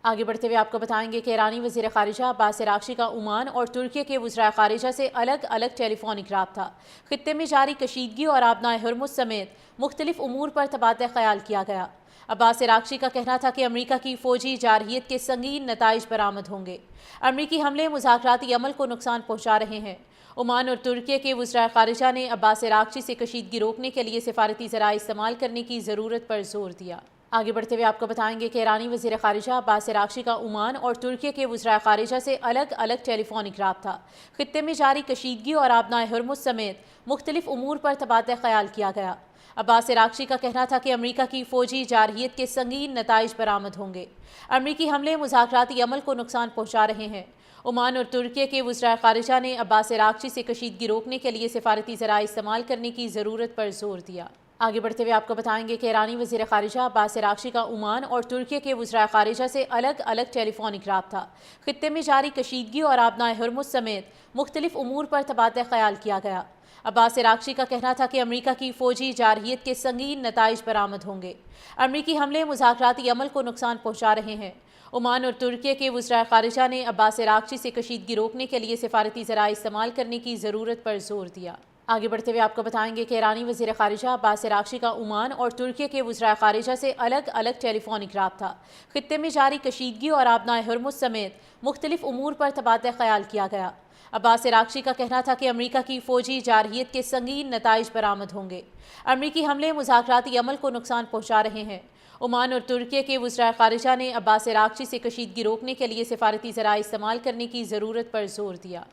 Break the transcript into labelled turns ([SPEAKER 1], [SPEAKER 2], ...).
[SPEAKER 1] آگے بڑھتے ہوئے آپ کو بتائیں گے کہ ایرانی وزیر خارجہ عباس عراقچی کا عمان اور ترکی کے وزراء خارجہ سے الگ الگ ٹیلی فونک رابطہ، خطے میں جاری کشیدگی اور آبنائے ہرمز سمیت مختلف امور پر تبادلہ خیال کیا گیا۔ عباس عراقچی کا کہنا تھا کہ امریکہ کی فوجی جارحیت کے سنگین نتائج برآمد ہوں گے۔ امریکی حملے مذاکراتی عمل کو نقصان پہنچا رہے ہیں۔ عمان اور ترکی کے وزراء خارجہ نے عباس عراقچی سے کشیدگی روکنے کے لیے سفارتی ذرائع استعمال کرنے کی ضرورت پر زور دیا۔ آگے بڑھتے ہوئے آپ کو بتائیں گے کہ ایرانی وزیر خارجہ عباس عراقچی کا عمان اور ترکی کے وزراء خارجہ سے الگ الگ ٹیلی فونک رابطہ، خطے میں جاری کشیدگی اور آبنائے ہرمز سمیت مختلف امور پر تبادلہ خیال کیا گیا۔ عباس عراقچی کا کہنا تھا کہ امریکہ کی فوجی جارحیت کے سنگین نتائج برآمد ہوں گے۔ امریکی حملے مذاکراتی عمل کو نقصان پہنچا رہے ہیں۔ عمان اور ترکی کے وزراء خارجہ نے عباس عراقچی سے کشیدگی روکنے کے لیے سفارتی ذرائع استعمال کرنے کی ضرورت پر زور دیا۔ آگے بڑھتے ہوئے آپ کو بتائیں گے کہ ایرانی وزیر خارجہ عباس عراقچی کا عمان اور ترکی کے وزراء خارجہ سے الگ الگ ٹیلی فونک رابطہ، خطے میں جاری کشیدگی اور آبنائے ہرمز سمیت مختلف امور پر تبادلہ خیال کیا گیا۔ عباس عراقچی کا کہنا تھا کہ امریکہ کی فوجی جارحیت کے سنگین نتائج برآمد ہوں گے۔ امریکی حملے مذاکراتی عمل کو نقصان پہنچا رہے ہیں۔ عمان اور ترکی کے وزراء خارجہ نے عباس عراقچی سے کشیدگی روکنے کے لیے سفارتی ذرائع استعمال کرنے کی ضرورت پر زور دیا۔ آگے بڑھتے ہوئے آپ کو بتائیں گے کہ ایرانی وزیر خارجہ عباس عراقچی کا عمان اور ترکی کے وزراء خارجہ سے الگ الگ ٹیلی فونک رابطہ، خطے میں جاری کشیدگی اور آبنائے ہرمز سمیت مختلف امور پر تبادلہ خیال کیا گیا۔ عباس عراقچی کا کہنا تھا کہ امریکہ کی فوجی جارحیت کے سنگین نتائج برآمد ہوں گے۔ امریکی حملے مذاکراتی عمل کو نقصان پہنچا رہے ہیں۔ عمان اور ترکی کے وزراء خارجہ نے عباس عراقچی سے کشیدگی روکنے کے لیے سفارتی ذرائع استعمال کرنے کی ضرورت پر زور دیا۔